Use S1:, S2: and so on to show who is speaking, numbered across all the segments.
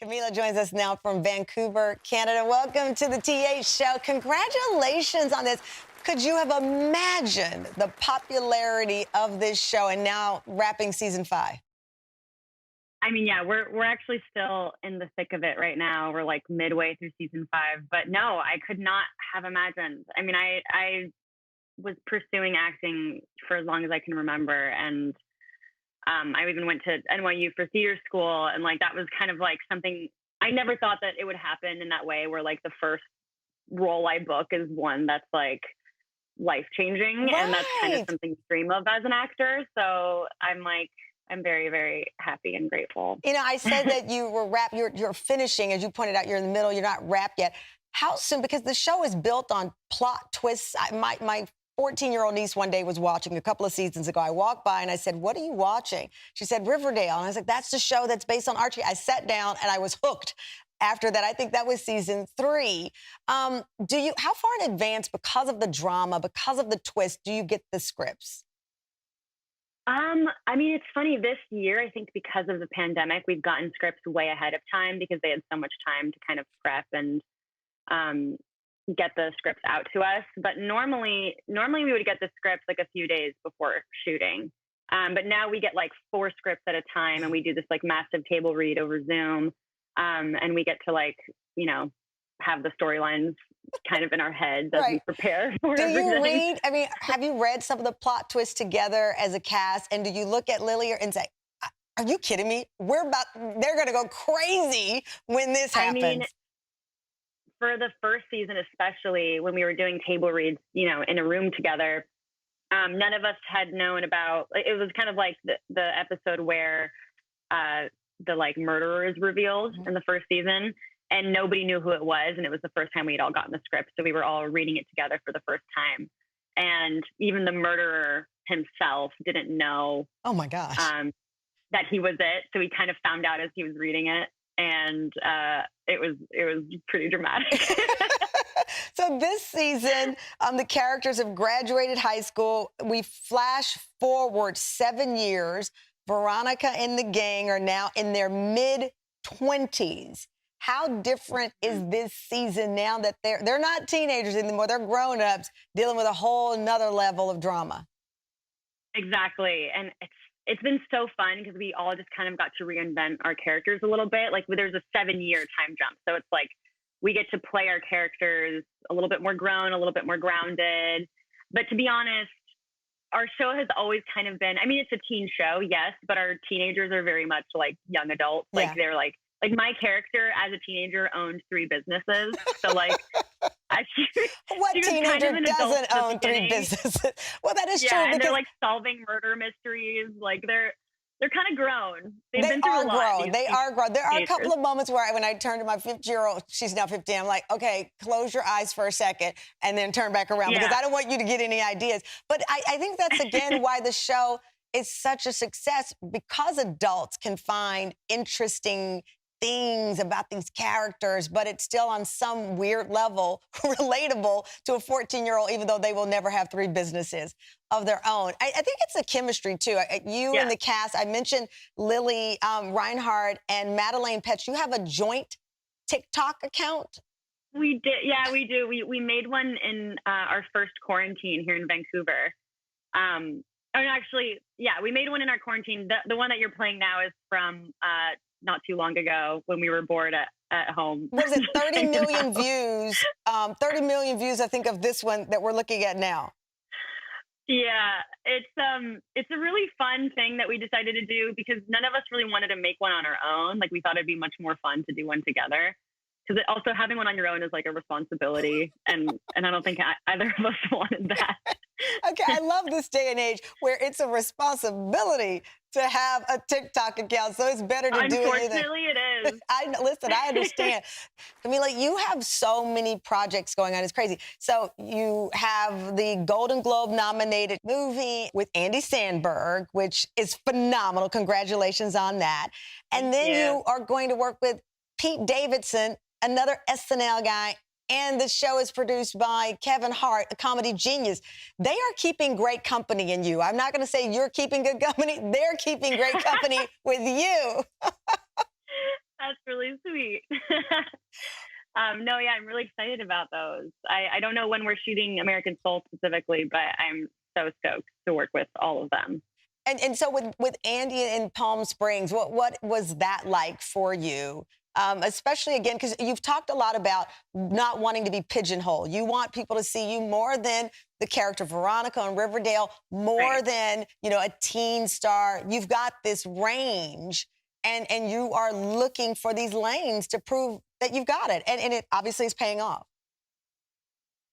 S1: Camila joins us now from Vancouver, Canada. Welcome to the TH show. Congratulations on this. Could you have imagined the popularity of this show and now wrapping season 5?
S2: I mean, yeah, we're actually still in the thick of it right now. We're like midway through season 5, but no, I could not have imagined. I mean, I was pursuing acting for as long as I can remember, and I even went to NYU for theater school, and like that was kind of like something I never thought that it would happen in that way, where like the first role I book is one that's like life changing,
S1: Right.
S2: and that's kind of something to dream of as an actor. So I'm very, very happy and grateful.
S1: You know, I said that you were wrapped, you're finishing, as you pointed out, you're in the middle, you're not wrapped yet. How soon? Because the show is built on plot twists. My 14-year-old niece one day was watching a couple of seasons ago. I walked by and I said, "What are you watching?" She said, "Riverdale." And I was like, "That's the show that's based on Archie." I sat down and I was hooked. After that, I think that was season 3. How far in advance, because of the drama, because of the twist, do you get the scripts?
S2: I mean, it's funny this year, I think because of the pandemic, we've gotten scripts way ahead of time because they had so much time to kind of prep and get the scripts out to us. But normally we would get the scripts like a few days before shooting. But now we get like 4 scripts at a time, and we do this like massive table read over Zoom. And we get to like, have the storylines kind of in our heads as we prepare for
S1: Do
S2: everything.
S1: you read, have you read some of the plot twists together as a cast? And do you look at Lily and say, "Are you kidding me? They're going to go crazy when this happens"?
S2: I mean, for the first season, especially when we were doing table reads, in a room together, none of us had known about, it was kind of like the episode where the like murderer is revealed in the first season, and nobody knew who it was. And it was the first time we'd all gotten the script. So we were all reading it together for the first time. And even the murderer himself didn't know,
S1: oh my gosh,
S2: that he was it. So he kind of found out as he was reading it. And it was pretty dramatic.
S1: So this season, the characters have graduated high school. We flash forward 7 years. Veronica and the gang are now in their mid-20s. How different is this season now that they're not teenagers anymore? They're grown-ups dealing with a whole nother level of drama.
S2: Exactly. And it's been so fun because we all just kind of got to reinvent our characters a little bit. Like there's a 7-year time jump. So it's like we get to play our characters a little bit more grown, a little bit more grounded. But to be honest, our show has always kind of been, I mean, it's a teen show, yes, but our teenagers are very much like young adults. Like they're like my character as a teenager owned 3 businesses. So like,
S1: what teenager
S2: kind of
S1: doesn't own 3 businesses? Well, that is true.
S2: Yeah, and they're like solving murder mysteries. Like they're kind of grown. They've been through a lot.
S1: They are grown. There are a couple of moments where when I turn to my 50-year-old, she's now 15, I'm like, okay, close your eyes for a second and then turn back around because I don't want you to get any ideas. But I think that's, again, why the show is such a success, because adults can find interesting things about these characters, but it's still on some weird level relatable to a 14-year-old, even though they will never have 3 businesses of their own. I think it's the chemistry, too. You and the cast, I mentioned Lily Reinhardt and Madeleine Petsch. You have a joint TikTok account?
S2: We did. Yeah, we do. We made one in our first quarantine here in Vancouver. We made one in our quarantine. The one that you're playing now is from not too long ago when we were bored at home.
S1: Was it 30 million views? 30 million views, I think, of this one that we're looking at now.
S2: Yeah, it's a really fun thing that we decided to do because none of us really wanted to make one on our own. Like we thought it'd be much more fun to do one together. Because also having one on your own is like a responsibility, and I don't think either of us wanted that.
S1: Okay, I love this day and age where it's a responsibility to have a TikTok account, so it's better to do it.
S2: Unfortunately, it is.
S1: I understand. Camila, you have so many projects going on. It's crazy. So you have the Golden Globe nominated movie with Andy Samberg, which is phenomenal. Congratulations on that. And then you are going to work with Pete Davidson, another SNL guy, and the show is produced by Kevin Hart, a comedy genius. They are keeping great company in you. I'm not going to say you're keeping good company. They're keeping great company with you.
S2: That's really sweet. No, yeah, I'm really excited about those. I don't know when we're shooting American Soul specifically, but I'm so stoked to work with all of them.
S1: And so with Andy in Palm Springs, what was that like for you? Especially again, because you've talked a lot about not wanting to be pigeonholed. You want people to see you more than the character Veronica on Riverdale, more
S2: Right.
S1: than, you know, a teen star. You've got this range and you are looking for these lanes to prove that you've got it. And it obviously is paying off.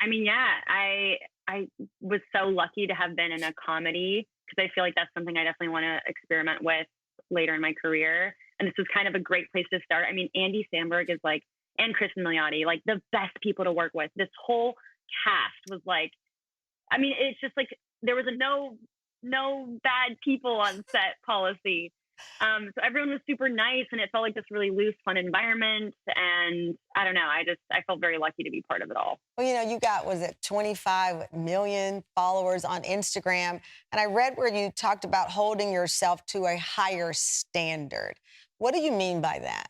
S2: I mean, yeah, I was so lucky to have been in a comedy because I feel like that's something I definitely want to experiment with later in my career. And this was kind of a great place to start. I mean, Andy Samberg is like, and Kristen Milioti, like the best people to work with. This whole cast was like, I mean, it's just like there was a no bad people on set policy. So everyone was super nice, and it felt like this really loose, fun environment. And I don't know, I felt very lucky to be part of it all.
S1: Well, you know, you got, was it 25 million followers on Instagram? And I read where you talked about holding yourself to a higher standard. What do you mean by that?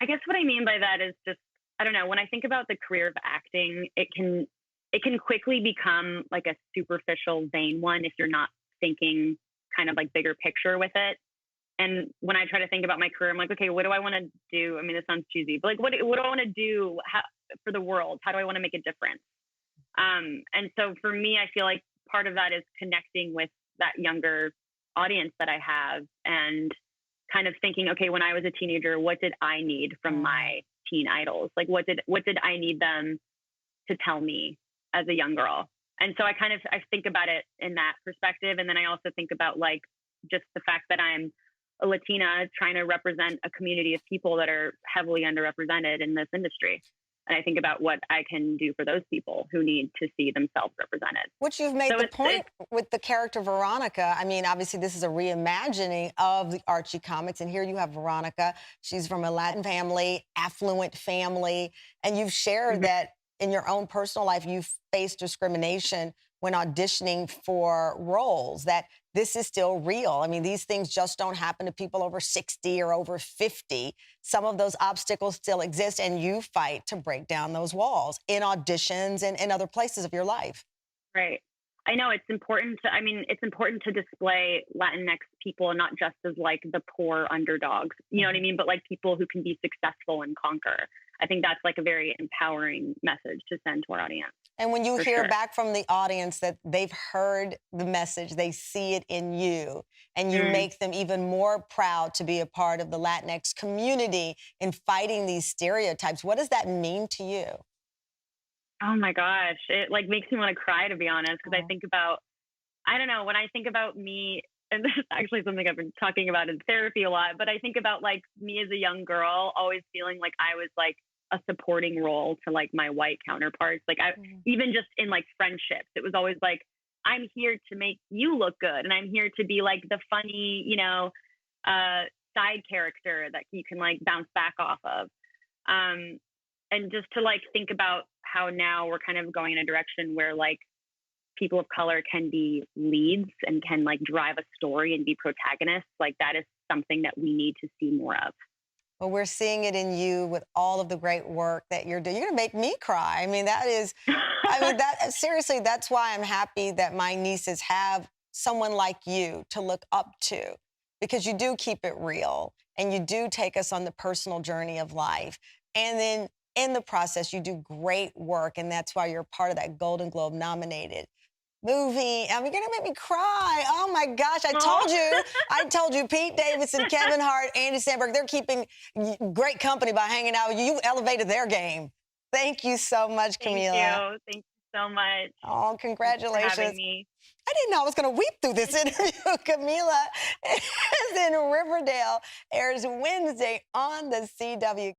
S2: I guess what I mean by that is just, I don't know, when I think about the career of acting, it can quickly become like a superficial, vain one if you're not thinking kind of like bigger picture with it. And when I try to think about my career, I'm like, okay, what do I want to do? I mean, this sounds cheesy, but like, what do I want to do for the world? How do I want to make a difference? And so for me, I feel like part of that is connecting with that younger audience that I have and kind of thinking, okay, when I was a teenager, what did I need from my teen idols? Like, what did I need them to tell me as a young girl? And so I think about it in that perspective. And then I also think about like just the fact that I'm a Latina trying to represent a community of people that are heavily underrepresented in this industry. And I think about what I can do for those people who need to see themselves represented.
S1: Which you've made the point with the character Veronica. I mean, obviously, this is a reimagining of the Archie comics. And here you have Veronica. She's from a Latin family, affluent family. And you've shared that in your own personal life, you've faced discrimination when auditioning for roles, that this is still real. I mean, these things just don't happen to people over 60 or over 50. Some of those obstacles still exist, and you fight to break down those walls in auditions and in other places of your life.
S2: Right. I know it's important to display Latinx people not just as like the poor underdogs, you know what I mean? But like people who can be successful and conquer. I think that's like a very empowering message to send to our audience.
S1: And when you hear back from the audience that they've heard the message, they see it in you, and you make them even more proud to be a part of the Latinx community in fighting these stereotypes. What does that mean to you?
S2: Oh my gosh, it like makes me want to cry, to be honest, because I think about, I don't know, when I think about me, and this is actually something I've been talking about in therapy a lot, but I think about like me as a young girl, always feeling like I was like a supporting role to like my white counterparts. Like even just in like friendships, it was always like, I'm here to make you look good. And I'm here to be like the funny, you know, side character that you can like bounce back off of. And just to like think about how now we're kind of going in a direction where like people of color can be leads and can like drive a story and be protagonists. Like that is something that we need to see more of.
S1: Well, we're seeing it in you with all of the great work that you're doing. You're gonna make me cry. I mean, seriously, that's why I'm happy that my nieces have someone like you to look up to, because you do keep it real and you do take us on the personal journey of life. And then in the process, you do great work, and that's why you're part of that Golden Globe nominated movie. I mean, you're gonna make me cry. Oh my gosh, I told you, Pete Davidson, Kevin Hart, Andy Samberg, they're keeping great company by hanging out with you. You elevated their game. Thank you so much, Camila.
S2: Thank you so much.
S1: Oh, congratulations.
S2: Thanks for having me.
S1: I didn't know I was gonna weep through this interview. Camila is in Riverdale, airs Wednesday on the CW.